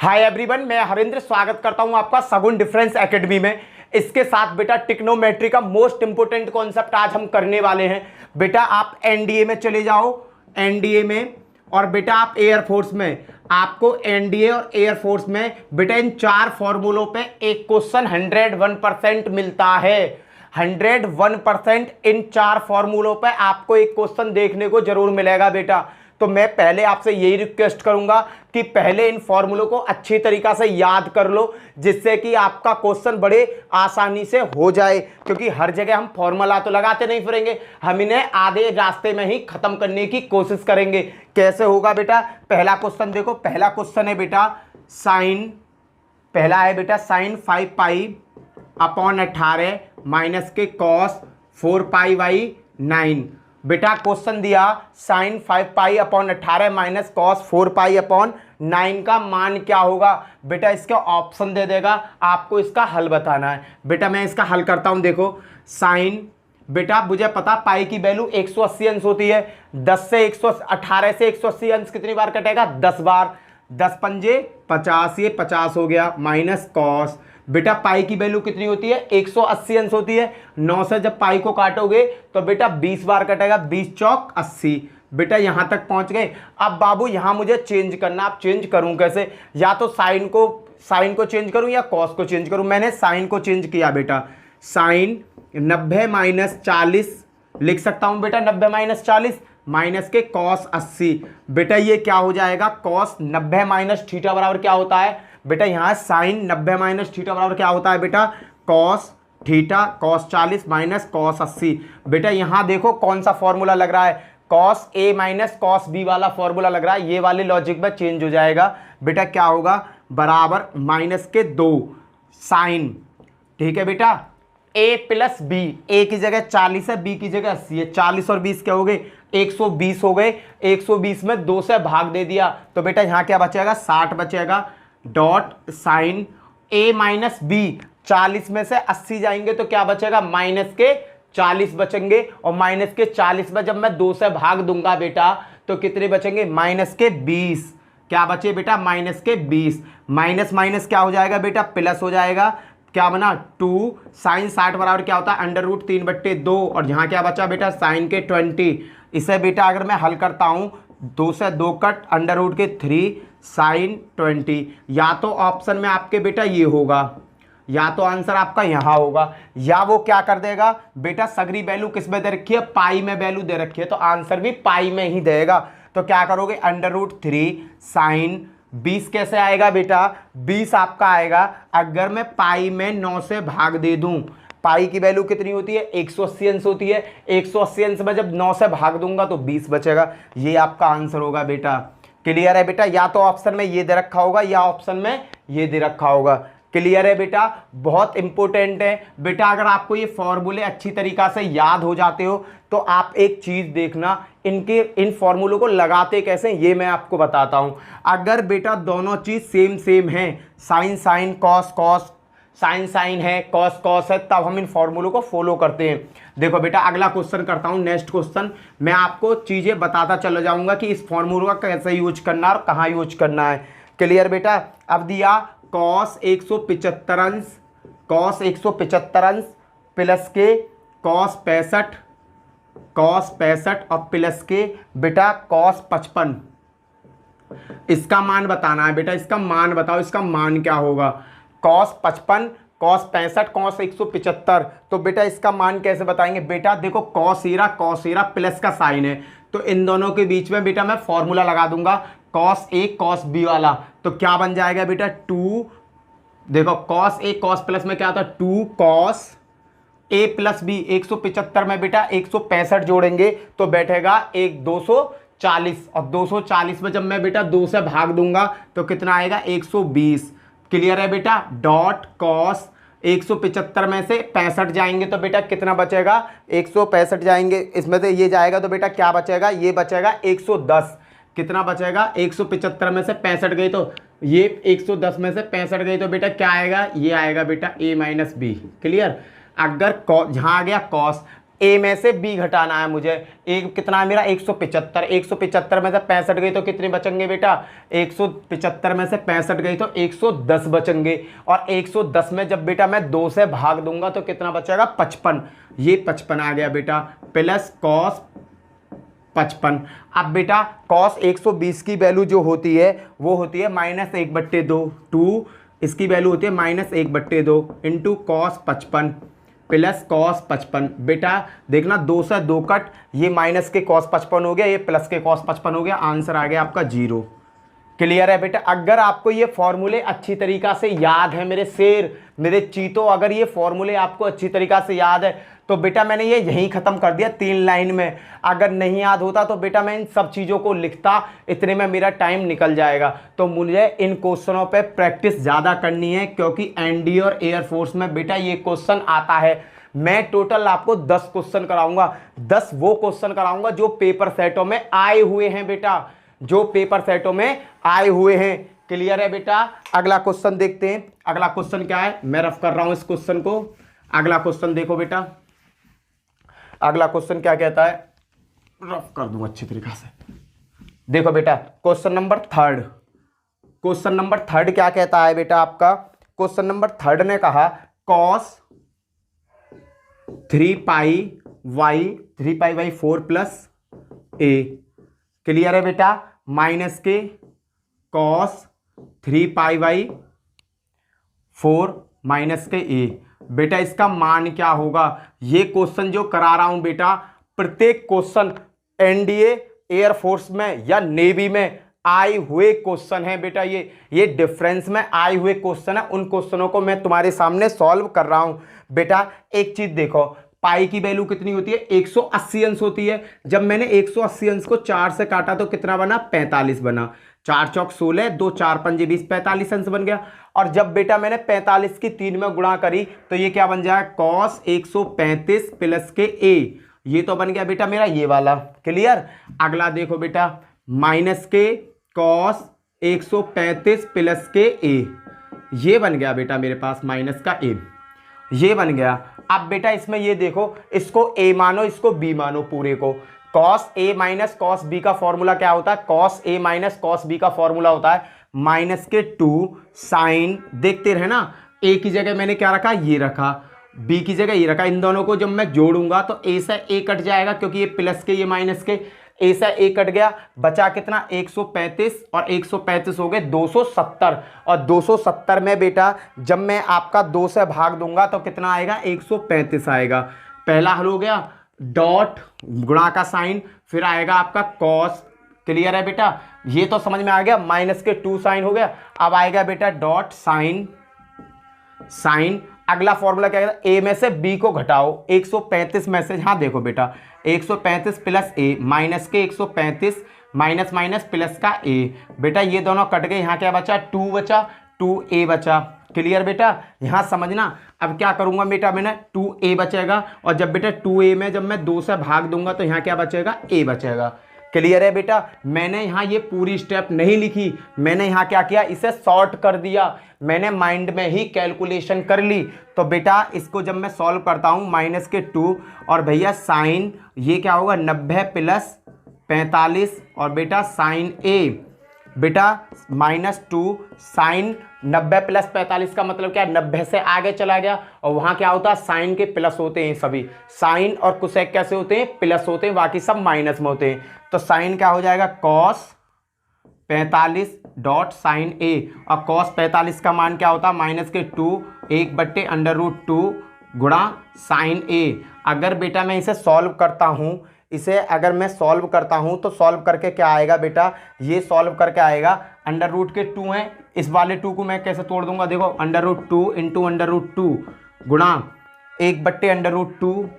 Hi everyone, मैं हरेंद्र स्वागत करता हूं आपका सगुन डिफरेंस एकेडमी में। इसके साथ बेटा टिक्नोमेट्री का मोस्ट इंपोर्टेंट कॉन्सेप्ट आज हम करने वाले हैं। बेटा आप एनडीए में चले जाओ, एनडीए में, और बेटा आप एयरफोर्स में, आपको एनडीए और एयरफोर्स में बेटा इन 4 फॉर्मूलों पे एक क्वेश्चन 101% मिलता है। 101% इन 4 फॉर्मूलों पे आपको एक क्वेश्चन देखने को जरूर मिलेगा बेटा। तो मैं पहले आपसे यही रिक्वेस्ट करूंगा कि पहले इन फॉर्मूलों को अच्छी तरीका से याद कर लो, जिससे कि आपका क्वेश्चन बड़े आसानी से हो जाए। क्योंकि हर जगह हम फॉर्मूला तो लगाते नहीं फिरेंगे, हम इन्हें आधे रास्ते में ही खत्म करने की कोशिश करेंगे। कैसे होगा बेटा? पहला क्वेश्चन देखो, पहला क्वेश्चन है बेटा साइन, पहला है बेटा साइन 5 पाई अपॉन 18 माइनस के कॉस 4 पाई बाई 9। बेटा क्वेश्चन दिया sine 5 pi upon 18 minus cos 4 pi upon 9 का मान क्या होगा। बेटा इसका ऑप्शन दे देगा, आपको इसका हल बताना है। बेटा मैं इसका हल करता हूं। देखो साइन, बेटा मुझे पता पाई की वैल्यू 180 अंश होती है। 10 से 18 से 180 अंश कितनी बार कटेगा? 10 बार। 10 पंजे 50, ये 50 हो गया, माइनस कॉस। बेटा पाई की वैल्यू कितनी होती है? 180 अंश होती है। 9 से जब पाई को काटोगे तो बेटा 20 बार कटेगा, 20 चौक 80। बेटा यहां तक पहुंच गए। अब बाबू यहां मुझे चेंज करना, आप चेंज करूं कैसे? या तो साइन को चेंज करूं या कॉस को चेंज करूं। मैंने साइन को चेंज किया बेटा। साइन 90 माइनस 40 लिख सकता हूं बेटा, 90 माइनस 40 माइनस के कॉस 80। बेटा ये क्या हो जाएगा? कॉस 90 माइनस थीटा बराबर क्या होता है बेटा? यहाँ साइन 90 माइनस थीटा बराबर क्या होता है बेटा? Cos theta, cos 40 minus cos 80। बेटा यहाँ देखो कौन सा फॉर्मूला लग रहा है? Cos A minus cos B वाला फॉर्मूला लग रहा है। ये वाले लॉजिक में चेंज हो जाएगा। बेटा क्या होगा? बराबर माइनस के 2 साइन, ठीक है बेटा, ए प्लस बी। ए की जगह 40 है, बी की जगह 80 है। 40 और 20 क्या हो गए? 120 हो गए। 120 में 2 से भाग दे दिया तो बेटा यहाँ क्या बचेगा? 60 बचेगा। Dot sine A minus B, 40 में से 80 जाएंगे तो क्या बचेगा? माइनस के 40 बचेंगे। और माइनस के 40 में जब मैं 2 से भाग दूंगा बेटा तो कितने बचेंगे? माइनस के 20। क्या बचे बेटा? माइनस के 20। माइनस माइनस क्या हो जाएगा बेटा? प्लस हो जाएगा। क्या बना? 2 साइन 60 बराबर क्या होता है? Under root 3/2। और यहाँ क्या बचा बेटा? साइन के 20। इसे बेटा अगर मैं हल करता हूं, 2 से 2 कट, अंडर रूट के 3 साइन 20। या तो ऑप्शन में आपके बेटा ये होगा, या तो आंसर आपका यहां होगा, या वो क्या कर देगा बेटा? सगरी वैल्यू किस में दे रखी है? पाई में वैल्यू दे रखी है, तो आंसर भी पाई में ही देगा। तो क्या करोगे? अंडर रूट 3 साइन 20 कैसे आएगा बेटा? 20 आपका आएगा अगर मैं पाई में 9 से भाग दे दूं। पाई की वैल्यू कितनी होती है? 180 अंश होती है। 180 अंश में जब 9 से भाग दूंगा तो 20 बचेगा। ये आपका आंसर होगा बेटा। क्लियर है बेटा? या तो ऑप्शन में ये दे रखा होगा या ऑप्शन में ये दे रखा होगा। क्लियर है बेटा? बहुत इंपॉर्टेंट है बेटा। अगर आपको ये फॉर्मूले अच्छी तरीका से याद हो जाते हो तो आप एक चीज देखना, इन फॉर्मूलों को लगाते कैसे ये मैं आपको बताता हूं। अगर बेटा दोनों चीज सेम है, sine sine cos cos, sine sine है, कॉस कॉस है, तब हम इन फॉर्मूलों को फॉलो करते हैं। देखो बेटा अगला क्वेश्चन करता हूं, नेक्स्ट क्वेश्चन। मैं आपको चीजें बताता चला जाऊंगा कि इस फॉर्मूलों का कैसे यूज करना है और कहां यूज करना है। क्लियर बेटा? अब दिया कॉस 175 अंश, कॉस 175 अंश प्लस के कॉस 65 और प्लस के बेटा कॉस 55। इसका मान बताना है बेटा। इसका मान बताओ, इसका मान क्या होगा? Cos 55, cos 65, cos 175। तो बेटा इसका मान कैसे बताएंगे बेटा? देखो कॉस हीरा प्लस का साइन है, तो इन दोनों के बीच में बेटा मैं फॉर्मूला लगा दूंगा कॉस ए कॉस बी वाला। तो क्या बन जाएगा बेटा? 2, देखो कॉस ए कॉस प्लस में क्या होता है? 2 कॉस ए प्लस बी। 175 में बेटा 165 जोड़ेंगे तो बैठेगा 240, और 240 में जब मैं बेटा 2 से भाग दूंगा तो कितना आएगा? 120। क्लियर है बेटा? डॉट कॉस 175 में से 65 जाएंगे तो बेटा कितना बचेगा? 165 जाएंगे, इसमें से ये जाएगा तो बेटा क्या बचेगा? ये बचेगा 110। कितना बचेगा? 175 में से 65 गई तो ये 110 में से 65 गई तो बेटा क्या आएगा? ये आएगा बेटा a माइनस बी। क्लियर? अगर जहां आ गया कॉस, ए में से बी घटाना है मुझे। एक कितना है मेरा 175, 175 में से 65 गई तो कितने बचेंगे बेटा, 175 में से 65 गई तो 110 बचेंगे। और 110 में जब बेटा मैं 2 से भाग दूंगा तो कितना बचेगा 55, ये 55 आ गया बेटा, प्लस कॉस 55। अब बेटा कॉस 120 की वैल्यू जो होती है वो होती है -1/2, 2 इसकी वैल्यू होती है -1/2 इंटू कॉस 55 प्लस कॉस 55। बेटा देखना 2 से 2 कट, ये माइनस के कॉस 55 हो गया, ये प्लस के कॉस 55 हो गया, आंसर आ गया आपका 0। क्लियर है बेटा। अगर आपको ये फॉर्मूले अच्छी तरीका से याद है मेरे शेर, मेरे चीतों, अगर ये फॉर्मूले आपको अच्छी तरीका से याद है तो बेटा मैंने ये यहीं ख़त्म कर दिया 3 लाइन में। अगर नहीं याद होता तो बेटा मैं इन सब चीज़ों को लिखता, इतने में मेरा टाइम निकल जाएगा। तो मुझे इन क्वेश्चनों पे प्रैक्टिस ज़्यादा करनी है, क्योंकि एनडीए और एयरफोर्स में बेटा ये क्वेश्चन आता है। मैं टोटल आपको 10 क्वेश्चन कराऊंगा, 10 वो क्वेश्चन कराऊंगा जो पेपर सेटों में आए हुए हैं बेटा, जो पेपर सेटों में आए हुए हैं। क्लियर है बेटा। अगला क्वेश्चन देखते हैं। अगला क्वेश्चन क्या है, मैं रफ कर रहा हूं इस क्वेश्चन को। अगला क्वेश्चन देखो बेटा, अगला क्वेश्चन क्या कहता है, रफ कर दूं अच्छी तरीका से। देखो बेटा क्वेश्चन नंबर 3, क्वेश्चन नंबर 3 क्या कहता है बेटा आपका, क्वेश्चन नंबर 3 ने कहा cos 3π/4 प्लस a। क्लियर है बेटा। माइनस के cos 3π/4 माइनस के a। बेटा इसका मान क्या होगा, ये क्वेश्चन जो करा रहा हूं बेटा, प्रत्येक क्वेश्चन एनडीए, एयरफोर्स में या नेवी में आए हुए क्वेश्चन है बेटा। ये डिफरेंस में आए हुए क्वेश्चन है, उन क्वेश्चनों को मैं तुम्हारे सामने सॉल्व कर रहा हूं बेटा। एक चीज देखो, पाई की वैल्यू कितनी होती है, 180 अंश होती है। जब मैंने 180 अंश को 4 से काटा तो कितना बना, 45 बना। 4 चौक 16, 2 4 5 20, 45 अंश बन गया। और जब बेटा मैंने 45 की 3 में गुणा करी तो ये क्या बन जाएगा, cos 135 प्लस के a। ये तो बन गया बेटा मेरा ये वाला। क्लियर। अगला देखो बेटा, माइनस के cos 135 प्लस के a, ये बन गया बेटा मेरे पास माइनस का a, ये बन गया। अब बेटा इसमें ये देखो, इसको a मानो, इसको b मानो पूरे को। cos a minus cos b का फॉर्मूला क्या होता है, cos a minus cos b का फॉर्मूला होता है माइनस के 2 साइन, देखते रहे ना, a की जगह मैंने क्या रखा, ये रखा, b की जगह ये रखा। इन दोनों को जब मैं जोड़ूंगा तो a से a कट जाएगा, क्योंकि ये प्लस के ये माइनस के, a से a कट गया, बचा कितना 135 और 135 हो गए 270। और 270 में बेटा जब मैं आपका 2 से भाग दूंगा तो कितना आएगा, 135 आएगा। पहला हल हो गया, डॉट गुणा का साइन, फिर आएगा आपका कॉस। क्लियर है बेटा, ये तो समझ में आ गया। माइनस के 2 साइन हो गया, अब आएगा बेटा डॉट साइन, साइन। अगला फॉर्मूला क्या है, ए में से बी को घटाओ, 135 में से, हाँ देखो बेटा 135 प्लस ए, माइनस के 135 माइनस माइनस प्लस का ए। बेटा ये दोनों कट गए, यहाँ क्या बचा, 2 बचा, 2a बचा। क्लियर बेटा, यहाँ समझना। अब क्या करूंगा बेटा, मैंने 2a बचेगा, और जब बेटा 2a में जब मैं 2 से भाग दूंगा तो यहाँ क्या बचेगा, a बचेगा। क्लियर है बेटा। मैंने यहाँ ये पूरी स्टेप नहीं लिखी, मैंने यहाँ क्या किया, इसे शॉर्ट कर दिया, मैंने माइंड में ही कैलकुलेशन कर ली। तो बेटा इसको जब मैं सॉल्व करता हूँ, माइनस के 2 और भैया साइन, ये क्या होगा 90 प्लस 45, और बेटा साइन a, बेटा -2 साइन 90 प्लस 45 का मतलब क्या है, 90 से आगे चला गया, और वहाँ क्या होता है, साइन के प्लस होते हैं सभी। साइन और कोसेक कैसे होते हैं, प्लस होते हैं, बाकी सब माइनस में होते हैं। तो साइन क्या हो जाएगा, cos 45 डॉट साइन a, और cos 45 का मान क्या होता है, माइनस के 2 1/√2 गुणा साइन a। अगर बेटा मैं इसे सॉल्व करता हूँ, इसे अगर मैं सॉल्व करता हूं तो सॉल्व करके क्या आएगा बेटा, ये सॉल्व करके आएगा, √2 है, इस वाले 2 को मैं कैसे तोड़ दूंगा, देखो √2 इंटू √2 गुणा 1/√2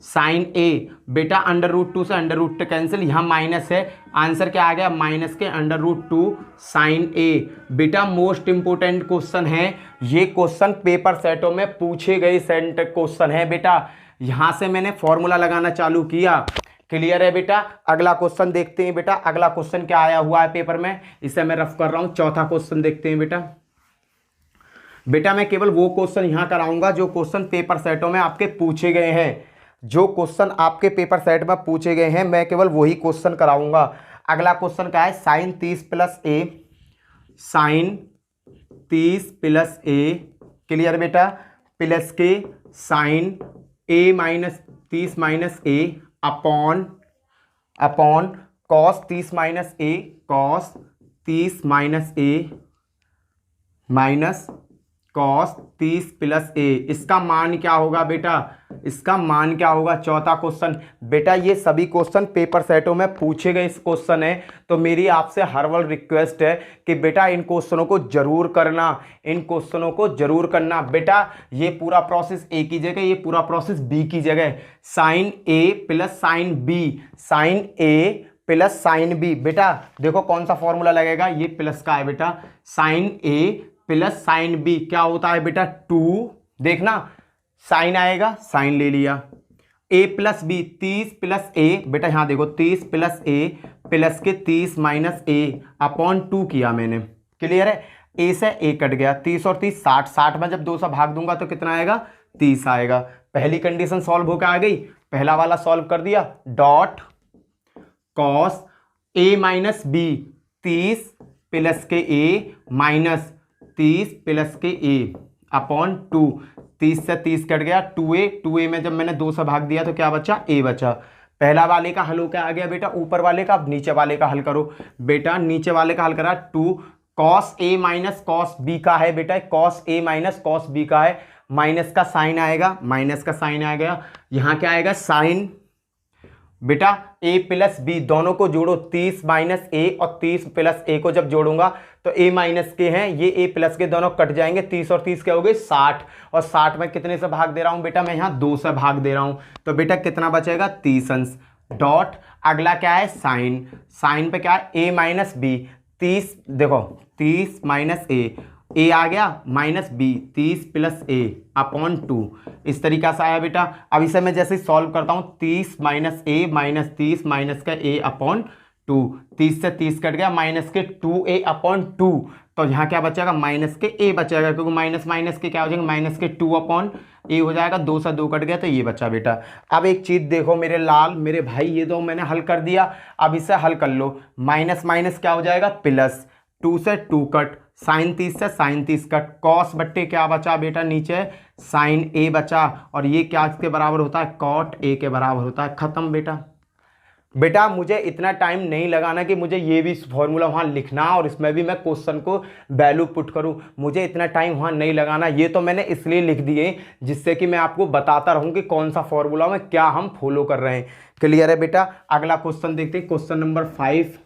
साइन a। बेटा √2 से √2 कैंसिल, यहाँ माइनस है, आंसर क्या आ गया, माइनस के √2 साइन a। बेटा मोस्ट इंपोर्टेंट क्वेश्चन है ये, क्वेश्चन पेपर सेटों में पूछे गए क्वेश्चन है बेटा। यहां से मैंने फॉर्मूला लगाना चालू किया। क्लियर है बेटा। अगला क्वेश्चन देखते हैं बेटा, अगला क्वेश्चन क्या आया हुआ है पेपर में, इसे मैं रफ कर रहा हूं। चौथा क्वेश्चन देखते हैं बेटा। बेटा मैं केवल वो क्वेश्चन यहां कराऊंगा जो क्वेश्चन पेपर सेटों में आपके पूछे गए हैं। जो क्वेश्चन आपके पेपर सेट में पूछे गए हैं मैं केवल वही क्वेश्चन कराऊंगा। अगला क्वेश्चन क्या है, साइन 30 प्लस ए, साइन 30 प्लस ए, क्लियर बेटा, प्लस के sine A minus 30 minus A upon cos 30 minus A, cos 30 minus A minus cos 30 plus ए। इसका मान क्या होगा बेटा, इसका मान क्या होगा। चौथा क्वेश्चन बेटा, ये सभी क्वेश्चन पेपर सेटों में पूछे गए इस क्वेश्चन है, तो मेरी आपसे हर्बल रिक्वेस्ट है कि बेटा इन क्वेश्चनों को जरूर करना, इन क्वेश्चनों को जरूर करना। बेटा ये पूरा प्रोसेस ए की जगह, ये पूरा प्रोसेस बी की जगह, साइन ए प्लस साइन बी, साइन ए प्लस साइन बी। बेटा देखो कौन सा फॉर्मूला लगेगा, ये प्लस का है बेटा, साइन ए प्लस साइन बी क्या होता है बेटा 2, देखना साइन आएगा, साइन ले लिया, ए प्लस बी 30 प्लस ए, बेटा यहां देखो 30 प्लस ए प्लस के 30 माइनस ए अपॉन 2 किया मैंने, क्लियर है। ए से ए कट गया, 30 और 30 60, 60 में जब 2 से भाग दूंगा तो कितना आएगा 30 आएगा। पहली कंडीशन सॉल्व होकर आ गई, पहला वाला सॉल्व कर दिया, dot cos A minus B 30 plus के ए माइनस 30 प्लस के ए अपॉन 2, 30 से 30 कट गया, 2a में जब मैंने 2 से भाग दिया तो क्या बचा, a बचा। पहला वाले का हल हो क्या आ गया बेटा, ऊपर वाले का। अब नीचे वाले का हल करो बेटा, नीचे वाले का हल करा 2 cos a minus cos b का है बेटा, cos a minus cos b का है, माइनस का साइन आएगा, माइनस का साइन आ गया, यहाँ क्या आएगा साइन बेटा a प्लस बी, दोनों को जोड़ो 30 माइनस ए और 30 प्लस ए को जब जोड़ूंगा तो a माइनस के हैं, ये a प्लस के दोनों कट जाएंगे, 30 और 30 क्या हो गए 60, और 60 में कितने से भाग दे रहा हूं बेटा, मैं यहाँ 2 से भाग दे रहा हूं, तो बेटा कितना बचेगा 30 अंश। डॉट अगला क्या है साइन, साइन पे क्या है a माइनस बी, 30 देखो 30 माइनस ए आ गया माइनस बी 30 प्लस ए अपॉन 2, इस तरीका से आया बेटा। अब इसे मैं जैसे सॉल्व करता हूं 30 माइनस ए माइनस 30 माइनस का ए अपॉन 2, 30 से 30 कट गया, माइनस के 2a अपॉन 2, तो यहाँ क्या बचेगा माइनस के a बचेगा, क्योंकि माइनस माइनस के क्या हो जाएगा माइनस के 2 अपॉन ए हो जाएगा, 2 से 2 कट गया तो ये बचा बेटा। अब एक चीज देखो मेरे लाल मेरे भाई, ये दो मैंने हल कर दिया, अब इसे हल कर लो, माइनस माइनस क्या हो जाएगा प्लस, 2 से 2 कट, साइन 30 से साइन 30 कट, कॉस बट्टे क्या बचा बेटा नीचे साइन ए बचा, और ये क्या इसके बराबर होता है कॉट ए के बराबर होता है, खत्म बेटा। बेटा मुझे इतना टाइम नहीं लगाना कि मुझे ये भी फॉर्मूला वहाँ लिखना और इसमें भी मैं क्वेश्चन को वैल्यू पुट करूँ, मुझे इतना टाइम वहाँ नहीं लगाना। ये तो मैंने इसलिए लिख दिए जिससे कि मैं आपको बताता रहूँ कि कौन सा फॉर्मूला में क्या हम फॉलो कर रहे हैं, क्लियर है बेटा। अगला क्वेश्चन देखते हैं, क्वेश्चन नंबर 5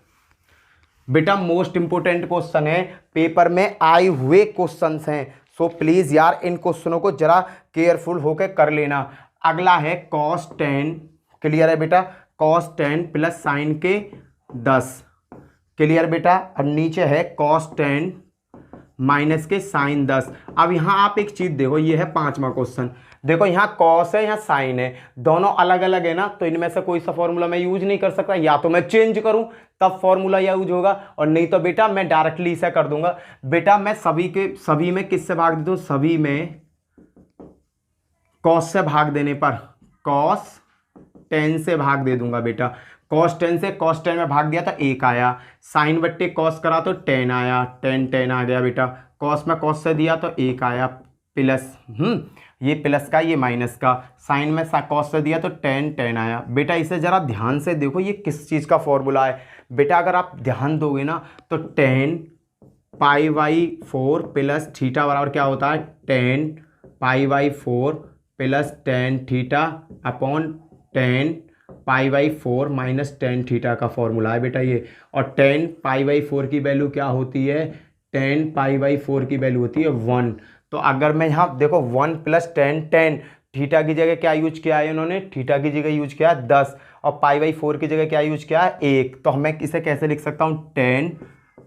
बेटा मोस्ट इंपोर्टेंट क्वेश्चन है, पेपर में आए हुए क्वेश्चंस हैं, सो प्लीज यार इन क्वेश्चनों को जरा केयरफुल होकर कर लेना। अगला है cos 10, क्लियर है बेटा, cos 10 प्लस साइन के 10, क्लियर बेटा, और नीचे है cos 10 माइनस के साइन 10। अब यहाँ आप एक चीज देखो, ये है 5वां क्वेश्चन, देखो यहाँ cos है यहाँ साइन है, दोनों अलग अलग है ना, तो इनमें से कोई सा फॉर्मूला मैं यूज नहीं कर सकता, या तो मैं चेंज करूं तब फॉर्मूला यूज होगा, और नहीं तो बेटा मैं डायरेक्टली इसे कर दूंगा। बेटा मैं सभी में किससे भाग दे दूं, सभी में cos से भाग देने पर cos 10 से भाग दे दूंगा बेटा, cos 10 से cos 10 में भाग दिया तो 1 आया, साइन बट्टे cos करा तो 10 आया, 10 आ गया बेटा, cos में cos से दिया तो 1 आया प्लस, ये प्लस का ये माइनस का, साइन में cos से दिया तो 10 आया बेटा। इसे जरा ध्यान से देखो ये किस चीज़ का फॉर्मूला है बेटा, अगर आप ध्यान दोगे ना तो 10 π/4 प्लस थीटा बराबर क्या होता है 10 π/4 plus 10 theta upon 10 π/4 minus 10 theta का फॉर्मूला है बेटा ये, और 10 π/4 की वैल्यू क्या होती है, 10 π/4 की वैल्यू होती है 1, तो अगर मैं यहाँ देखो 1 प्लस 10 थीटा की जगह क्या यूज किया है इन्होंने, थीटा की जगह यूज किया है 10, और π/4 की जगह क्या यूज किया है 1, तो मैं इसे कैसे लिख सकता हूँ 10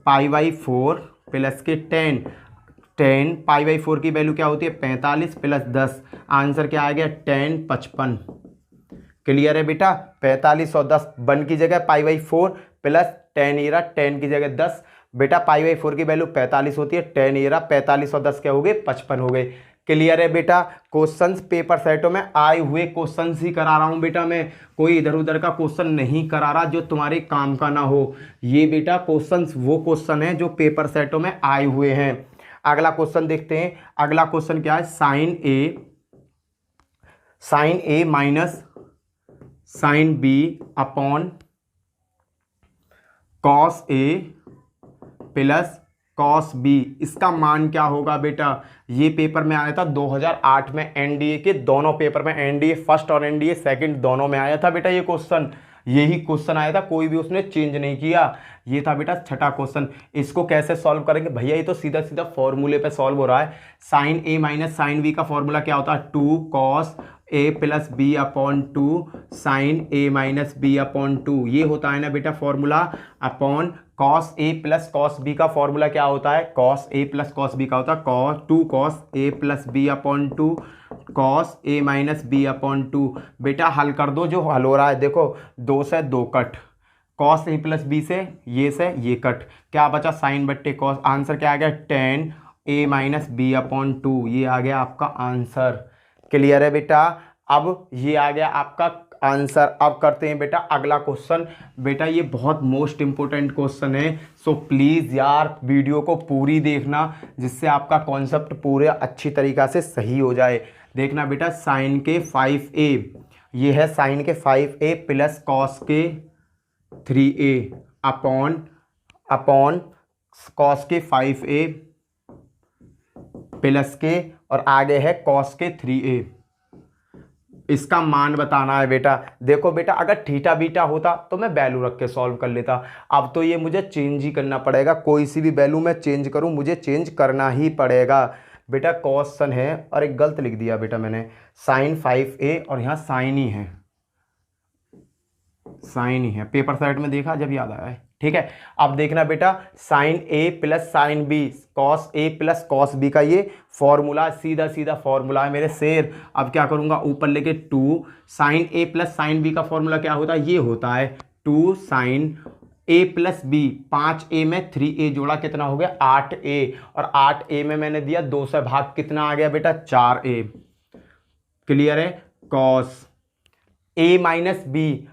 π/4 प्लस के 10 π/4 की वैल्यू क्या होती है 45 प्लस 10, आंसर क्या आ गया 10 55, क्लियर है बेटा। 45 और 10 1 की जगह π/4 प्लस 10 ये रहा 10 की जगह 10, बेटा π/4 की वैल्यू 45 होती है, 10 ये रहा 45 और 10 क्या हो गए 55 हो गए, क्लियर है बेटा। क्वेश्चंस पेपर सेटों में आए हुए क्वेश्चंस ही करा रहा हूं बेटा मैं, कोई इधर उधर का क्वेश्चन नहीं करा रहा जो तुम्हारे काम का ना हो। ये बेटा क्वेश्चंस वो क्वेश्चन है जो पेपर सेटों में आए हुए हैं। अगला क्वेश्चन देखते हैं। अगला क्वेश्चन क्या है, sine A minus sine B upon cos A plus cos B, इसका मान क्या होगा बेटा। ये पेपर में आया था 2008 में, एनडीए के दोनों पेपर में, एनडीए फर्स्ट और एनडीए सेकंड दोनों में आया था बेटा ये क्वेश्चन। यही क्वेश्चन आया था, कोई भी उसने चेंज नहीं किया। ये था बेटा छठा क्वेश्चन। इसको कैसे सॉल्व करेंगे भैया, ये तो सीधा सीधा फॉर्मूले पे सॉल्व हो रहा है। Sine A minus sine B का फॉर्मूला क्या होता है, 2 cos A plus B upon 2 sign A minus B upon 2, ये होता है ना बेटा formula. Upon cos A plus cos B का फॉर्मूला क्या होता है, cos A plus cos B का होता है cos 2 cos A plus B upon 2 cos A minus B upon 2। बेटा हल कर दो, जो हल हो रहा है देखो, 2 से 2 cut, cos A plus B से ये कट, क्या बचा साइन बट्टे कॉस। आंसर क्या आ गया, 10 ए माइनस बी अपॉन 2, ये आ गया आपका आंसर। क्लियर है बेटा। अब ये आ गया आपका आंसर। अब करते हैं बेटा अगला क्वेश्चन। बेटा ये बहुत मोस्ट इंपोर्टेंट क्वेश्चन है, सो प्लीज़ यार वीडियो को पूरी देखना, जिससे आपका कॉन्सेप्ट पूरे अच्छी तरीक़ा से सही हो जाए। देखना बेटा, साइन के 5a, ये है साइन के 5a प्लस कॉस के 3a अपॉन कॉस के 5a प्लस के, और आगे है कॉस के 3a। इसका मान बताना है बेटा। देखो बेटा, अगर थीटा बीटा होता तो मैं वैल्यू रख के सॉल्व कर लेता, अब तो ये मुझे चेंज ही करना पड़ेगा। कोई सी भी वैल्यू मैं चेंज करूं, मुझे चेंज करना ही पड़ेगा बेटा। क्वेश्चन है, और एक गलत लिख दिया बेटा मैंने, साइन 5a और यहाँ साइन ही है, साइन ही है, पेपर सेट में देखा जब याद आया है। ठीक है, अब देखना बेटा, sign A plus sine B, cos A plus cos B का ये फॉर्मूला, सीधा सीधा फॉर्मूला है मेरे शेर। अब क्या करूंगा, ऊपर लेके 2 साइन ए प्लस साइन बी का फॉर्मूला क्या होता है, ये होता है 2 साइन ए प्लस बी, 5a में 3a जोड़ा कितना हो गया 8a, और 8a में मैंने दिया 2 से भाग, कितना आ गया बेटा 4a। क्लियर है। Cos a minus B,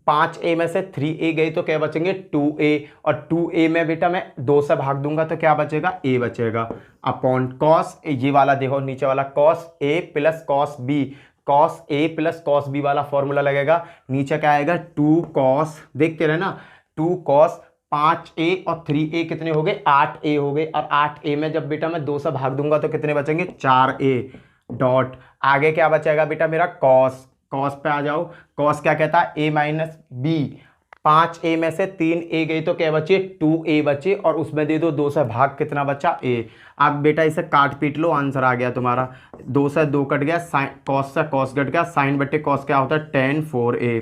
5a में से 3a गई तो क्या बचेंगे 2a, और 2a में बेटा मैं 2 से भाग दूंगा तो क्या बचेगा a बचेगा, अपॉन कॉस, ये वाला देखो नीचे वाला cos a plus cos b, cos a plus cos b वाला फॉर्मूला लगेगा। नीचे क्या आएगा 2 कॉस, देखते रहे ना, 2 कॉस 5a और 3a कितने हो गए 8a हो गए, और 8a में जब बेटा मैं 2 से भाग दूंगा तो कितने बचेंगे 4a डॉट, आगे क्या बचेगा बेटा मेरा कॉस। कॉस पे आ जाओ, कॉस क्या कहता है a माइनस बी, 5a में से 3a गई तो क्या बचे 2a बचे, और उसमें दे दो 2 से भाग, कितना बचा a। अब बेटा इसे काट पीट लो, आंसर आ गया तुम्हारा, 2 से 2 कट गया, साइन कॉस से कॉस कट गया, साइन बटे कॉस क्या होता है tan 4a।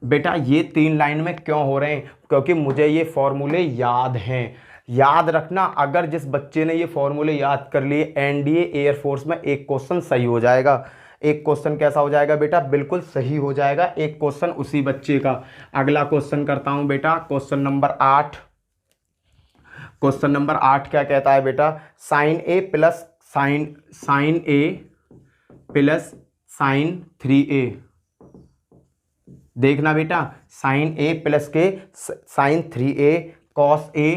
बेटा ये 3 लाइन में क्यों हो रहे हैं, क्योंकि मुझे ये फॉर्मूले याद हैं। याद रखना, अगर जिस बच्चे ने ये फॉर्मूले याद कर लिए, एनडीए एयरफोर्स में एक क्वेश्चन सही हो जाएगा। एक क्वेश्चन कैसा हो जाएगा बेटा, बिल्कुल सही हो जाएगा एक क्वेश्चन उसी बच्चे का। अगला क्वेश्चन करता हूं बेटा, क्वेश्चन नंबर 8। क्वेश्चन नंबर 8 क्या कहता है बेटा, साइन ए प्लस साइन ए प्लस साइन 3a। देखना बेटा, साइन ए प्लस के sign 3a cos A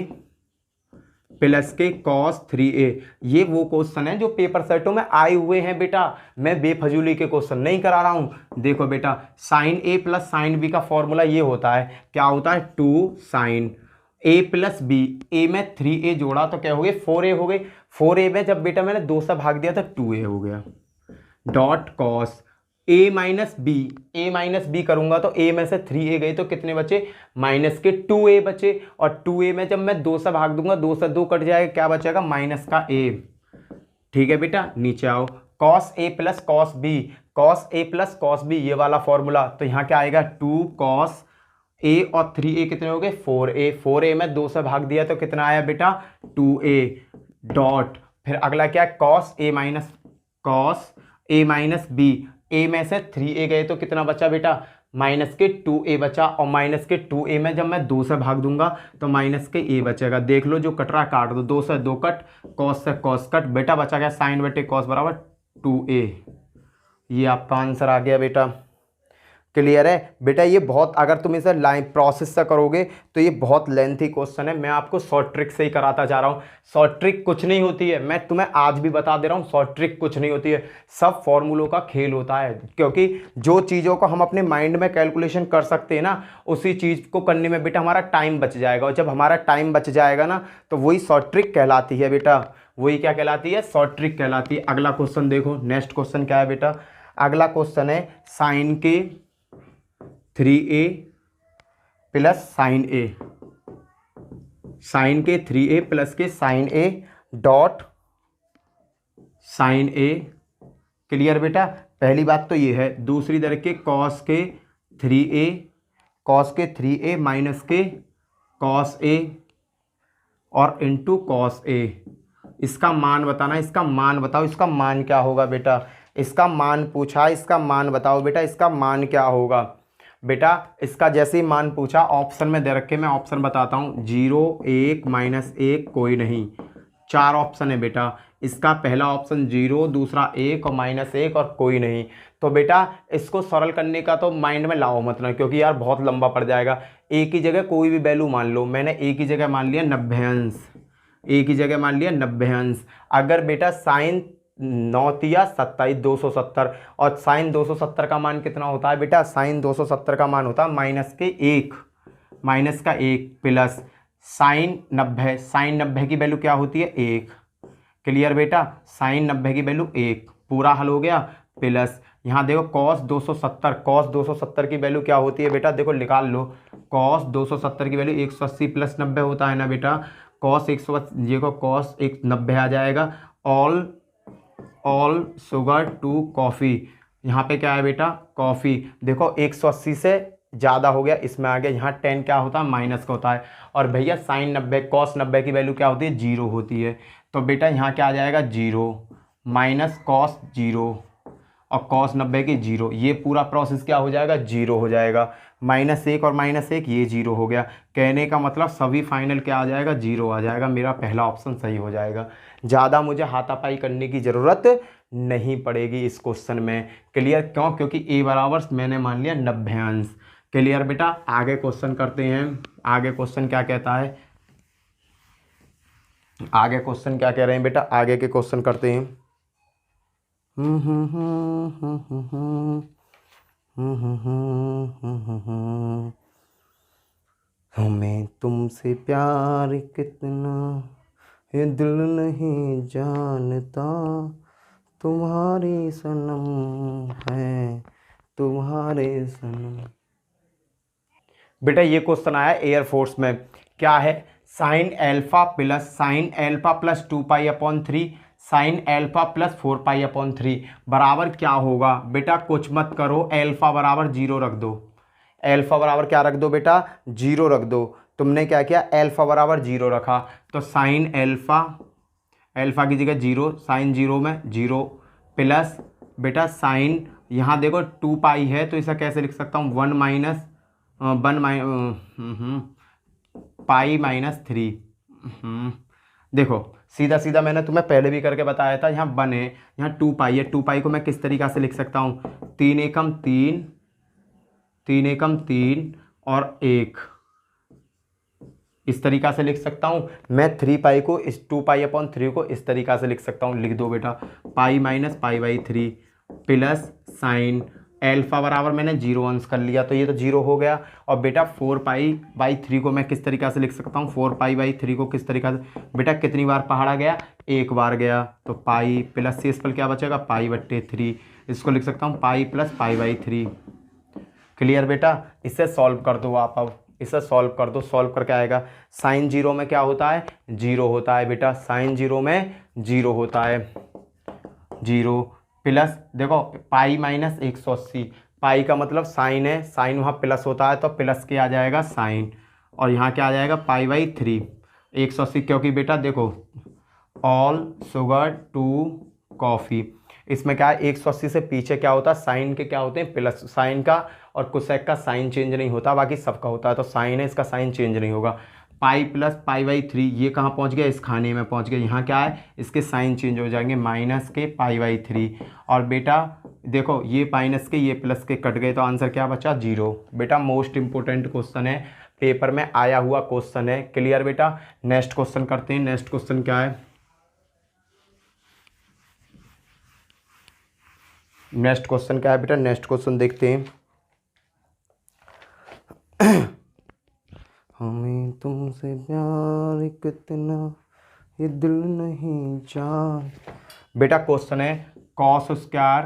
plus के कॉस 3a, ये वो क्वेश्चन है जो पेपर सेटों में आए हुए हैं बेटा। मैं बेफजूली के क्वेश्चन नहीं करा रहा हूं। देखो बेटा, sine a plus sine b का फॉर्मूला ये होता है, क्या होता है 2 sine a plus b, a में 3a जोड़ा तो क्या हो गए 4a हो गए, 4a में जब बेटा मैंने 2 से भाग दिया तो 2a हो गया, dot cos a minus b करूंगा तो a में से 3a गई तो कितने बचे माइनस के 2a बचे, और 2a में जब मैं 2 से भाग दूंगा 2 से 2 कट जाएगा, क्या बचेगा माइनस का a। ठीक है बेटा, नीचे आओ, cos a plus cos b, cos a plus cos b, ये वाला फॉर्मूला, तो यहाँ क्या आएगा 2 कॉस a और 3a कितने हो गए 4a, 4a में 2 से भाग दिया तो कितना आया बेटा 2a, डॉट फिर अगला क्या है cos a minus b, a में से 3a गए तो कितना बचा बेटा माइनस के 2a बचा, और माइनस के 2a में जब मैं 2 से भाग दूंगा तो माइनस के a बचेगा। देख लो जो कट रहा काट दो, 2 से 2 कट, कॉस से कॉस कट, बेटा बचा गया साइन बटे कॉस बराबर 2a, ये आपका आंसर आ गया बेटा। क्लियर है बेटा। ये बहुत, अगर तुम इसे लाइन प्रोसेस से करोगे तो ये बहुत लेंथी क्वेश्चन है। मैं आपको शॉर्ट ट्रिक से ही कराता जा रहा हूँ। शॉर्ट ट्रिक कुछ नहीं होती है, मैं तुम्हें आज भी बता दे रहा हूँ, शॉर्ट ट्रिक कुछ नहीं होती है, सब फॉर्मूलों का खेल होता है। क्योंकि जो चीज़ों को हम अपने माइंड में कैलकुलेशन कर सकते हैं ना, उसी चीज़ को करने में बेटा हमारा टाइम बच जाएगा, और जब हमारा टाइम बच जाएगा ना तो वही शॉर्ट ट्रिक कहलाती है बेटा। वही क्या कहलाती है? शॉर्ट ट्रिक कहलाती है। अगला क्वेश्चन देखो, नेक्स्ट क्वेश्चन क्या है बेटा? अगला क्वेश्चन है साइन के 3a प्लस साइन ए, साइन के 3a प्लस के sine a dot sine a. Clear बेटा। पहली बात तो ये है। दूसरी तरह के कॉस के 3a, कॉस के 3a माइनस के कॉस ए और इंटू कॉस ए। इसका मान बताना, इसका मान बताओ, इसका मान क्या होगा बेटा? इसका मान पूछा, इसका मान बताओ बेटा, इसका मान क्या होगा बेटा? इसका जैसे ही मान पूछा ऑप्शन में दे रखे, मैं ऑप्शन बताता हूँ। 0, 1, -1, कोई नहीं। 4 ऑप्शन है बेटा। इसका पहला ऑप्शन 0, दूसरा 1 और -1 और कोई नहीं। तो बेटा इसको सरल करने का तो माइंड में लाओ मत ना, क्योंकि यार बहुत लंबा पड़ जाएगा। ए की जगह कोई भी वैल्यू मान लो। मैंने ए की जगह मान लिया 90 अंश, ए की जगह मान लिया 90 अंश। अगर बेटा साइन 9 तिया 27, 270, और साइन 270 का मान कितना होता है बेटा? साइन 270 का मान होता है -1, माइनस का 1 प्लस साइन 90, साइन 90 की वैल्यू क्या होती है? 1। क्लियर बेटा। साइन 90 की वैल्यू 1, पूरा हल हो गया। प्लस यहाँ देखो कॉस 270, कॉस 270 की वैल्यू क्या होती है बेटा? देखो निकाल लो। कॉस 270 की वैल्यू 180 प्लस 90 होता है ना बेटा। कॉस 180, ये को कॉस 90 आ जाएगा। ऑल शुगर टू कॉफ़ी, यहाँ पे क्या है बेटा? कॉफ़ी। देखो 180 से ज़्यादा हो गया, इसमें आ गया। यहाँ 10 क्या होता है? माइनस का होता है। और भैया साइन 90, कॉस 90 की वैल्यू क्या होती है? 0 होती है। तो बेटा यहाँ क्या आ जाएगा? 0 माइनस कॉस 0 और कॉस 90 की 0। ये पूरा प्रोसेस क्या हो जाएगा? 0 हो जाएगा। -1 और -1 ये 0 हो गया। कहने का मतलब सभी फाइनल क्या आ जाएगा? 0 आ जाएगा। मेरा पहला ऑप्शन सही हो जाएगा। ज़्यादा मुझे हाथापाई करने की ज़रूरत नहीं पड़ेगी इस क्वेश्चन में। क्लियर। क्यों? क्योंकि ए बराबर मैंने मान लिया 90 अंश। क्लियर बेटा। आगे क्वेश्चन करते हैं। आगे क्वेश्चन क्या कहता है? आगे क्वेश्चन क्या कह रहे हैं बेटा? आगे के क्वेश्चन करते हैं। हमें तुमसे प्यार कितना ये दिल नहीं जानता, तुम्हारी सनम है, तुम्हारे सनम। बेटा ये क्वेश्चन आया एयरफोर्स में। क्या है? Sine alpha plus 2π/3 sine alpha plus 4π/3 बराबर क्या होगा बेटा? कुछ मत करो, एल्फा बराबर 0 रख दो। एल्फा बराबर क्या रख दो बेटा? 0 रख दो। तुमने क्या किया? एल्फा बराबर 0 रखा। तो साइन एल्फा, एल्फा की जगह 0, साइन 0 में 0 प्लस बेटा साइन, यहाँ देखो 2π है तो इसे कैसे लिख सकता हूँ? 1 π-3। देखो सीधा सीधा मैंने तुम्हें पहले भी करके बताया था। यहाँ 1 है, यहाँ 2π है। 2π को मैं किस तरीक़ा से लिख सकता हूँ? 3 एकम 3, 3 एकम 3 और 1, इस तरीक़ा से लिख सकता हूँ मैं। 3π को, इस 2π/3 को इस तरीक़ा से लिख सकता हूँ। लिख दो बेटा π-π/3 प्लस साइन एल्फा बराबर मैंने 0 अंश कर लिया तो ये तो 0 हो गया। और बेटा 4π/3 को मैं किस तरीक़ा से लिख सकता हूँ? 4π/3 को किस तरीक़ा से बेटा? कितनी बार पहाड़ा गया? 1 बार गया। तो पाई प्लस से इस पर क्या बचेगा? π/3। इसको लिख सकता हूँ पाई प्लस π/3। क्लियर बेटा। इसे सॉल्व कर दो आप। अब इसे सॉल्व कर दो। सॉल्व करके आएगा साइन 0 में क्या होता है? 0 होता है बेटा। साइन 0 में 0 होता है। 0 प्लस देखो π-180, पाई का मतलब साइन है, साइन वहाँ प्लस होता है तो प्लस के आ जाएगा साइन, और यहाँ क्या आ जाएगा? π/3 180। क्योंकि बेटा देखो ऑल शुगर टू कॉफ़ी, इसमें क्या है? 180 से पीछे क्या होता है? साइन के क्या होते हैं? प्लस। साइन का और कोसेक का साइन चेंज नहीं होता, बाकी सबका होता है। तो साइन है, इसका साइन चेंज नहीं होगा। पाई प्लस पाई बाई 3, ये कहाँ पहुँच गया, इस खाने में पहुँच गया। यहाँ क्या है, इसके साइन चेंज हो जाएंगे, माइनस के पाई बाई 3। और बेटा देखो ये माइनस के ये प्लस के कट गए तो आंसर क्या बचा, 0। बेटा मोस्ट इंपोर्टेंट क्वेश्चन है, पेपर में आया हुआ क्वेश्चन है। क्लियर बेटा। नेक्स्ट क्वेश्चन करते हैं। नेक्स्ट क्वेश्चन क्या है, नेक्स्ट क्वेश्चन क्या है बेटा, नेक्स्ट क्वेश्चन देखते हैं। हमें तुमसे प्यार कितना ये दिल नहीं जान। बेटा क्वेश्चन है cos square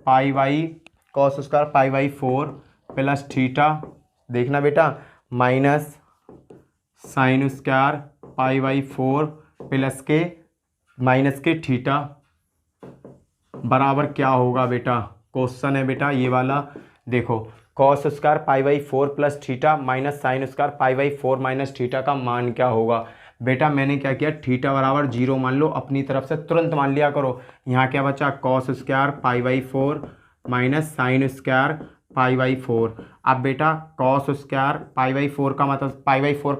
pi by 4 plus theta, देखना बेटा, minus sine square pi by 4 plus के माइनस के थीटा बराबर क्या होगा। बेटा क्वेश्चन है बेटा ये वाला, देखो cos square pi by 4 plus theta minus sine square pi by 4 minus theta का मान क्या होगा। बेटा मैंने क्या किया, थीटा बराबर 0 मान लो, अपनी तरफ से तुरंत मान लिया करो। यहाँ क्या बचा, cos square pi by 4 minus sine square pi by 4। अब बेटा कॉस स्क्वायर पाई बाई 4 का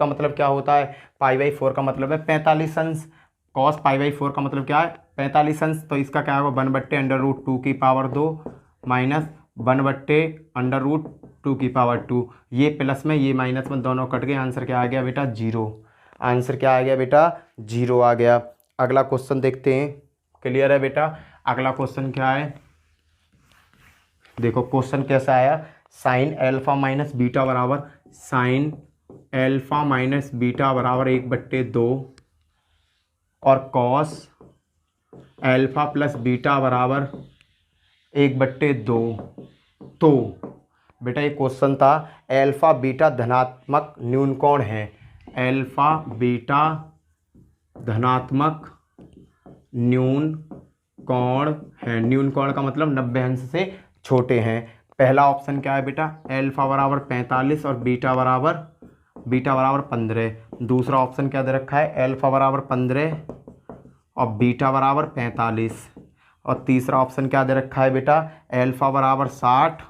मतलब क्या होता है, पाई बाई 4 का मतलब है 45 अंश। कॉस पाई बाई 4 का मतलब क्या है, 45 अंश। तो इसका क्या होगा, 1/√2 की पावर 2 माइनस 1/√2 की पावर 2। ये प्लस में ये माइनस में दोनों कट गए, आंसर क्या आ गया बेटा, 0। आंसर क्या आ गया बेटा, 0 आ गया। अगला क्वेश्चन देखते हैं। क्लियर है बेटा। अगला क्वेश्चन क्या है, देखो क्वेश्चन कैसा आया, साइन एल्फा माइनस बीटा बराबर 1/2 और कॉस एल्फा प्लस बीटा बराबर 1/2। तो बेटा ये क्वेश्चन था, एल्फा बीटा धनात्मक न्यून कोण है, एल्फा बीटा धनात्मक न्यून कोण है। न्यून कोण का मतलब 90 अंश से छोटे हैं। पहला ऑप्शन क्या है बेटा, एल्फा बराबर 45 और बीटा बराबर 15। दूसरा ऑप्शन क्या दे रखा है, एल्फा बराबर 15 और बीटा बराबर 45। और तीसरा ऑप्शन क्या दे रखा है बेटा, एल्फा बराबर 60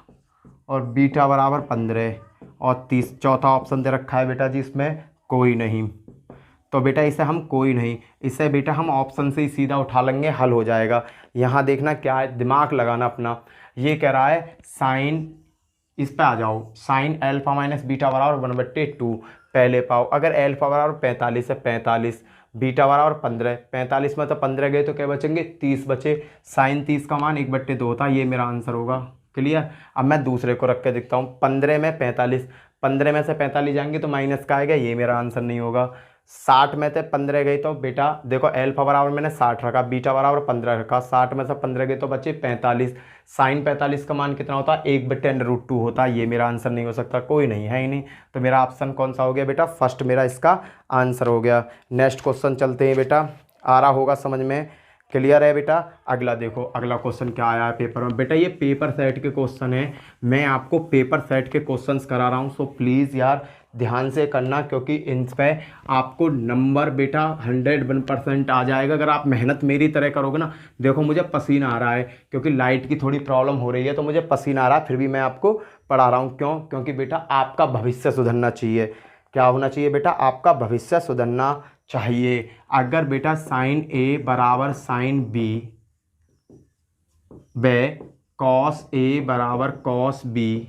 और बीटा बराबर 15। और चौथा ऑप्शन दे रखा है बेटा जी इसमें कोई नहीं। तो बेटा इसे हम कोई नहीं, इसे बेटा हम ऑप्शन से ही सीधा उठा लेंगे, हल हो जाएगा। यहाँ देखना क्या है, दिमाग लगाना अपना। ये कह रहा है साइन, इस पे आ जाओ, साइन एल्फा माइनस बीटा बराबर 1/2 पहले पाओ। अगर एल्फा बराबर 45 है 45, बीटा बराबर 15, 45 में तो 15 गए तो क्या बचेंगे, 30 बचे। साइन 30 का मान 1/2 होता है, ये मेरा आंसर होगा। क्लियर। अब मैं दूसरे को रख के देखता हूँ, 15 में 45, 15 में से 45 जाएंगे तो माइनस का आएगा, ये मेरा आंसर नहीं होगा। 60 में से 15 गई तो बेटा देखो एल्फा बराबर मैंने 60 रखा, बीटा बराबर 15 रखा, 60 में से 15 गए तो बचे 45। साइन 45 का मान कितना होता है, 1/√2 होता है, ये मेरा आंसर नहीं हो सकता, कोई नहीं है ही नहीं। तो मेरा ऑप्शन कौन सा हो गया बेटा, फर्स्ट मेरा इसका आंसर हो गया। नेक्स्ट क्वेश्चन चलते हैं बेटा, आ रहा होगा समझ में। क्लियर है बेटा। अगला देखो, अगला क्वेश्चन क्या आया है पेपर में। बेटा ये पेपर सेट के क्वेश्चन है, मैं आपको पेपर सेट के क्वेश्चंस करा रहा हूँ, सो प्लीज़ यार ध्यान से करना, क्योंकि इन पे आपको नंबर बेटा 101% आ जाएगा अगर आप मेहनत मेरी तरह करोगे ना। देखो मुझे पसीना आ रहा है क्योंकि लाइट की थोड़ी प्रॉब्लम हो रही है, तो मुझे पसीना आ रहा है, फिर भी मैं आपको पढ़ा रहा हूँ। क्यों, क्योंकि बेटा आपका भविष्य सुधरना चाहिए। क्या होना चाहिए बेटा, आपका भविष्य सुधरना चाहिए। अगर बेटा साइन ए बराबर साइन बी व कॉस ए बराबर कॉस बी,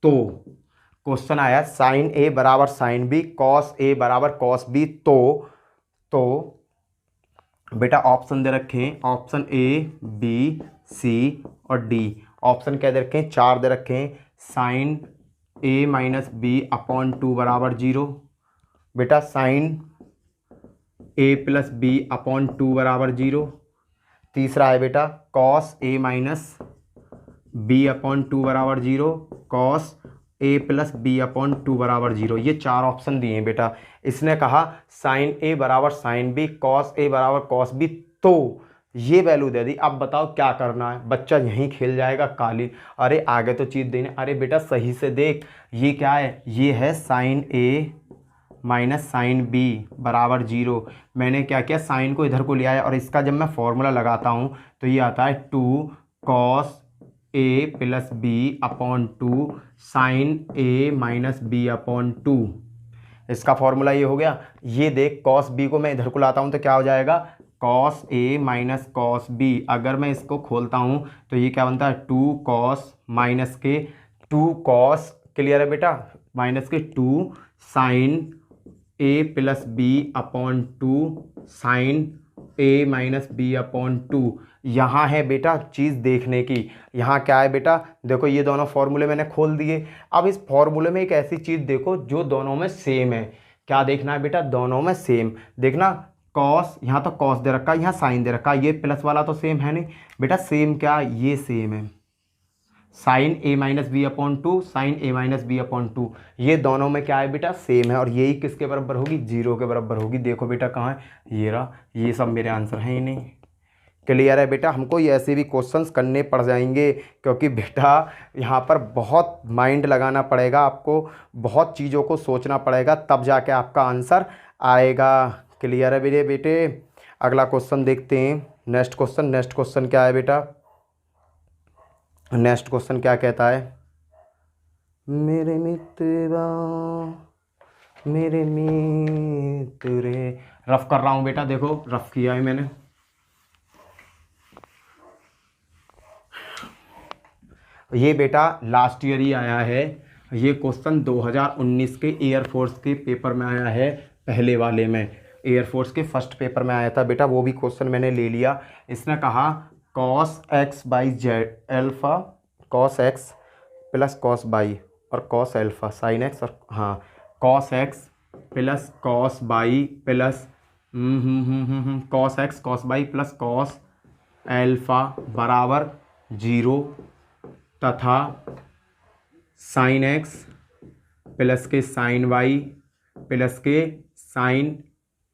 तो क्वेश्चन आया साइन ए बराबर साइन बी, कॉस ए बराबर कॉस बी, तो बेटा ऑप्शन दे रखे हैं, ऑप्शन ए बी सी और डी। ऑप्शन क्या दे रखे हैं, 4 दे रखे हैं। Sign A minus B upon 2 बराबर 0, बेटा साइन ए प्लस बी अपॉन 2 बराबर 0। तीसरा है बेटा cos A minus B upon 2 बराबर 0, cos A plus B upon 2 बराबर 0। ये 4 ऑप्शन दिए हैं बेटा। इसने कहा साइन ए बराबर साइन बी, कॉस ए बराबर कॉस बी, तो ये वैल्यू दे दी। अब बताओ क्या करना है, बच्चा यहीं खेल जाएगा काली। अरे आगे तो चीज़ देने, अरे बेटा सही से देख, ये क्या है, ये है sine A minus sine B बराबर 0। मैंने क्या किया, साइन को इधर को ले आया और इसका जब मैं फॉर्मूला लगाता हूँ तो ये आता है 2 cos A plus B upon 2 sign A minus B upon 2। इसका फॉर्मूला ये हो गया। ये देख कॉस बी को मैं इधर को लाता हूँ तो क्या हो जाएगा, cos A minus cos B. अगर मैं इसको खोलता हूँ तो ये क्या बनता है, 2 कॉस माइनस के 2 कॉस, क्लियर है बेटा, माइनस के 2 sign A plus B upon 2 sign A minus B upon 2। यहाँ है बेटा चीज़ देखने की। यहाँ क्या है बेटा, देखो ये दोनों फॉर्मूले मैंने खोल दिए। अब इस फॉर्मूले में एक ऐसी चीज़ देखो जो दोनों में सेम है। क्या देखना है बेटा, दोनों में सेम देखना। कॉस, यहाँ तो कॉस दे रखा है, यहाँ साइन दे रखा है, ये प्लस वाला तो सेम है नहीं बेटा, सेम क्या, ये सेम है, sine A minus B upon 2 sign A minus B upon 2। ये दोनों में क्या है बेटा, सेम है। और यही किसके बराबर होगी, 0 के बराबर होगी। देखो बेटा कहाँ है, ये रहा। ये सब मेरे आंसर हैं ही नहीं। क्लियर है बेटा, हमको ये ऐसे भी क्वेश्चंस करने पड़ जाएंगे, क्योंकि बेटा यहाँ पर बहुत माइंड लगाना पड़ेगा आपको, बहुत चीज़ों को सोचना पड़ेगा, तब जाके आपका आंसर आएगा। क्लियर है मेरे बेटे। अगला क्वेश्चन देखते हैं, नेक्स्ट क्वेश्चन क्या है बेटा, नेक्स्ट क्वेश्चन क्या कहता है, मेरे मित्रवा मेरे मित्र, रफ कर रहा हूँ बेटा, देखो रफ किया है मैंने। ये बेटा लास्ट ईयर ही आया है, ये क्वेश्चन 2019 के एयरफोर्स के पेपर में आया है, पहले वाले में एयरफोर्स के फर्स्ट पेपर में आया था बेटा, वो भी क्वेश्चन मैंने ले लिया। इसने कहा cos x by Z alpha, cos x plus cos by और कॉस एल्फ़ा साइन एक्स, और हाँ cos x plus cos by plus cos x cos by plus cos alpha बराबर 0 तथा साइन एक्स प्लस के साइन वाई प्लस के sign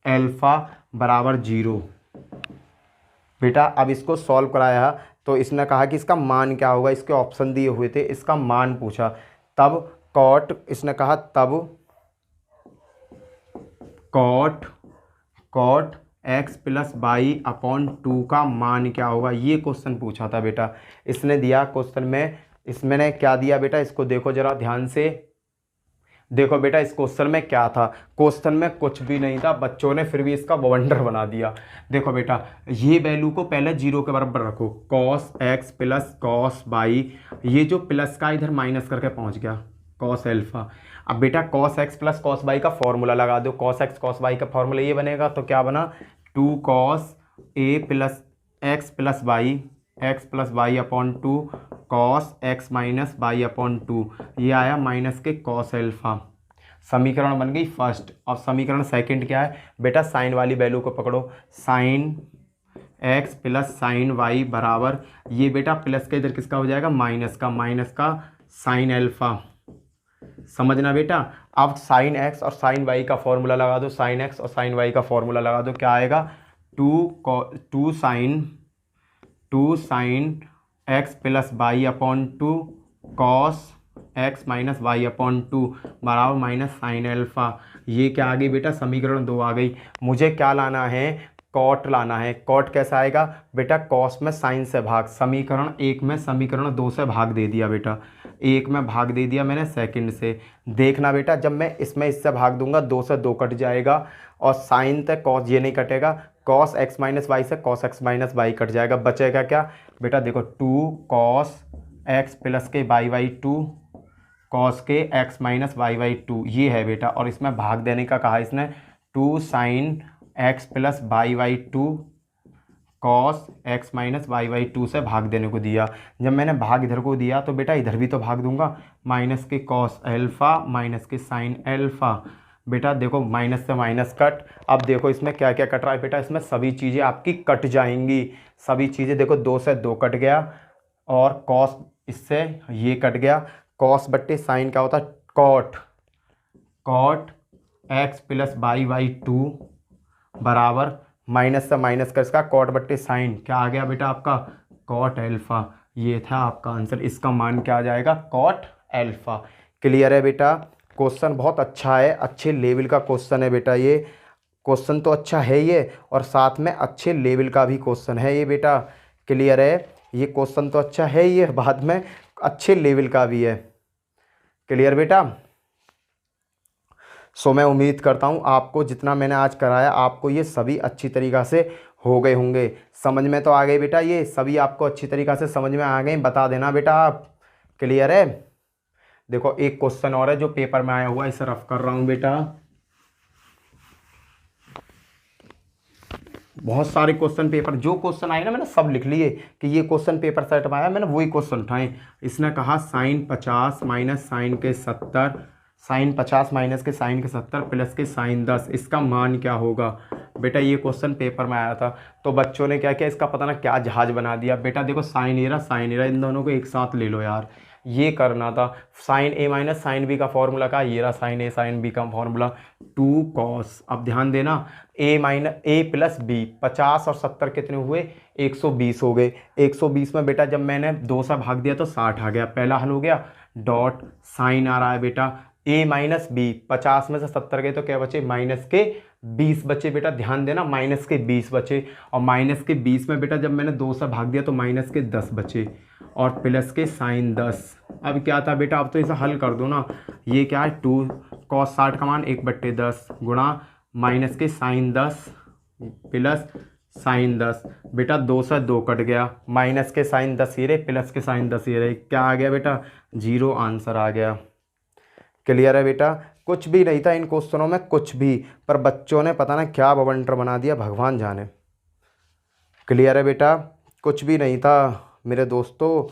alpha बराबर 0। बेटा अब इसको सॉल्व कराया तो इसने कहा कि इसका मान क्या होगा, इसके ऑप्शन दिए हुए थे, इसका मान पूछा। तब कॉट, इसने कहा तब cot x plus by upon 2 का मान क्या होगा, ये क्वेश्चन पूछा था बेटा। इसने दिया क्वेश्चन में, इसमें ने क्या दिया बेटा, इसको देखो जरा ध्यान से। देखो बेटा इस क्वेश्चन में क्या था, क्वेश्चन में कुछ भी नहीं था, बच्चों ने फिर भी इसका वंडर बना दिया। देखो बेटा ये वैल्यू को पहले 0 के बराबर रखो, cos x plus cos by, ये जो प्लस का इधर माइनस करके पहुंच गया कॉस एल्फ़ा। अब बेटा cos x plus cos by का फॉर्मूला लगा दो, कॉस एक्स कॉस बाई का फॉर्मूला ये बनेगा, तो क्या बना 2 cos A plus x plus by x plus by upon 2 cos x minus by upon 2, ये आया माइनस के कॉस एल्फ़ा। समीकरण बन गई फर्स्ट। और समीकरण सेकंड क्या है बेटा, साइन वाली वैल्यू को पकड़ो, sine x plus sine y बराबर, ये बेटा प्लस के इधर किसका हो जाएगा, माइनस का साइन एल्फ़ा। समझना बेटा। अब साइन एक्स और साइन वाई का फॉर्मूला लगा दो, साइन एक्स और साइन वाई का फॉर्मूला लगा दो, क्या आएगा 2 sine x plus y upon 2 cos x minus y upon 2 बराबर माइनस साइन एल्फ़ा। ये क्या आ गई बेटा, समीकरण 2 आ गई। मुझे क्या लाना है, कॉट लाना है। कॉट कैसा आएगा बेटा, कॉस में साइन से भाग, समीकरण 1 में समीकरण 2 से भाग दे दिया बेटा, 1 में भाग दे दिया मैंने सेकंड से। देखना बेटा जब मैं इसमें इससे भाग दूंगा 2 से 2 कट जाएगा, और साइन से कॉस ये नहीं कटेगा, कॉस एक्स माइनस वाई से cos x minus y cut जाएगा, बचेगा क्या बेटा, देखो 2 कॉस एक्स प्लस के बाई 2 कॉस के एक्स माइनस वाई 2, ये है बेटा। और इसमें भाग देने का कहा इसने, 2 sine x plus by 2 cos x minus y 2 से भाग देने को दिया। जब मैंने भाग इधर को दिया तो बेटा इधर भी तो भाग दूंगा, माइनस के कॉस एल्फ़ा माइनस के साइन एल्फ़ा। बेटा देखो माइनस से माइनस कट। अब देखो इसमें क्या क्या कट रहा है बेटा, इसमें सभी चीज़ें आपकी कट जाएंगी, सभी चीज़ें। देखो 2 से 2 कट गया, और कॉस इससे ये कट गया, कॉस बट्टे साइन क्या होता है, कॉट एक्स प्लस बाई 2 बराबर माइनस से माइनस का इसका कॉट बट्टे साइन, क्या आ गया बेटा आपका कॉट एल्फ़ा। ये था आपका आंसर, इसका मान क्या आ जाएगा, कॉट एल्फ़ा। क्लियर है बेटा। क्वेश्चन बहुत अच्छा है, अच्छे लेवल का क्वेश्चन है बेटा, ये क्वेश्चन तो अच्छा है ये, और साथ में अच्छे लेवल का भी क्वेश्चन है ये बेटा। क्लियर है, ये क्वेश्चन तो अच्छा है ये, बाद में अच्छे लेवल का भी है। क्लियर बेटा। सो मैं उम्मीद करता हूँ आपको जितना मैंने आज कराया आपको ये सभी अच्छी तरीक़ा से हो गए होंगे, समझ में तो आ गए बेटा, ये सभी आपको अच्छी तरीक़ा से समझ में आ गए, बता देना बेटा आप। क्लियर है? देखो एक क्वेश्चन और है जो पेपर में आया हुआ है, इसे रफ कर रहा हूँ बेटा। बहुत सारे क्वेश्चन पेपर जो क्वेश्चन आए ना मैंने सब लिख लिए कि ये क्वेश्चन पेपर सेट में आया, मैंने वही क्वेश्चन उठाए। इसने कहा साइन 50 माइनस साइन के 70, साइन 50 माइनस के साइन के 70 प्लस के साइन 10, इसका मान क्या होगा। बेटा ये क्वेश्चन पेपर में आया था, तो बच्चों ने क्या किया, इसका पता ना क्या जहाज बना दिया। बेटा देखो साइन ए इन दोनों को एक साथ ले लो यार, ये करना था। Sign A minus sine B का फॉर्मूला का ये रहा, साइन ए साइन बी का फॉर्मूला 2 कॉस। अब ध्यान देना ए माइनस ए प्लस बी, 50 और 70 कितने हुए, 120 हो गए। 120 में बेटा जब मैंने 2 से भाग दिया तो 60 आ गया, पहला हल हो गया। डॉट साइन आ रहा है बेटा ए माइनस बी, 50 में से 70 गए तो क्या बचे, माइनस के 20 बचे। बेटा ध्यान देना माइनस के 20 बचे, और माइनस के 20 में बेटा जब मैंने 2 से भाग दिया तो माइनस के 10 बचे, और प्लस के साइन 10। अब क्या था बेटा, अब तो इसे हल कर दो ना, ये क्या है 2 कॉस 60 का मान 1/10 गुणा माइनस के साइन 10 प्लस साइन 10। बेटा 2 से 2 कट गया, माइनस के साइन 10 ये रहे, प्लस के साइन 10 ये रहे, क्या आ गया बेटा, 0 आंसर आ गया। क्लियर है बेटा? कुछ भी नहीं था इन क्वेश्चनों में, कुछ भी, पर बच्चों ने पता ना क्या बवंडर बना दिया, भगवान जाने। क्लियर है बेटा? कुछ भी नहीं था मेरे दोस्तों।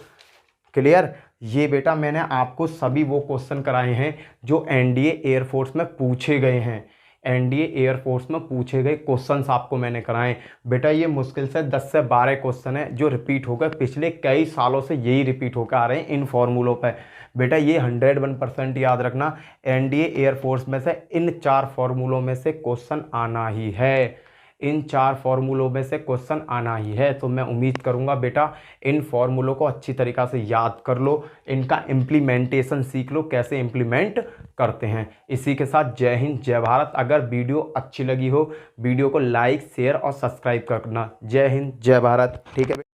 क्लियर? ये बेटा मैंने आपको सभी वो क्वेश्चन कराए हैं जो एनडीए एयरफोर्स में पूछे गए हैं, एनडीए एयरफोर्स में पूछे गए क्वेश्चंस आपको मैंने कराए। बेटा ये मुश्किल से 10 से 12 क्वेश्चन है जो रिपीट हो गए, पिछले कई सालों से यही रिपीट होकर आ रहे हैं इन फॉर्मूलों पर। बेटा ये 101% याद रखना, एनडीए एयरफोर्स में से इन 4 फॉर्मूलों में से क्वेश्चन आना ही है, इन 4 फॉर्मूलों में से क्वेश्चन आना ही है। तो मैं उम्मीद करूंगा बेटा इन फॉर्मूलों को अच्छी तरीक़ा से याद कर लो, इनका इम्प्लीमेंटेशन सीख लो, कैसे इम्प्लीमेंट करते हैं। इसी के साथ जय हिंद जय भारत। अगर वीडियो अच्छी लगी हो वीडियो को लाइक शेयर और सब्सक्राइब करना। जय हिंद जय भारत। ठीक है।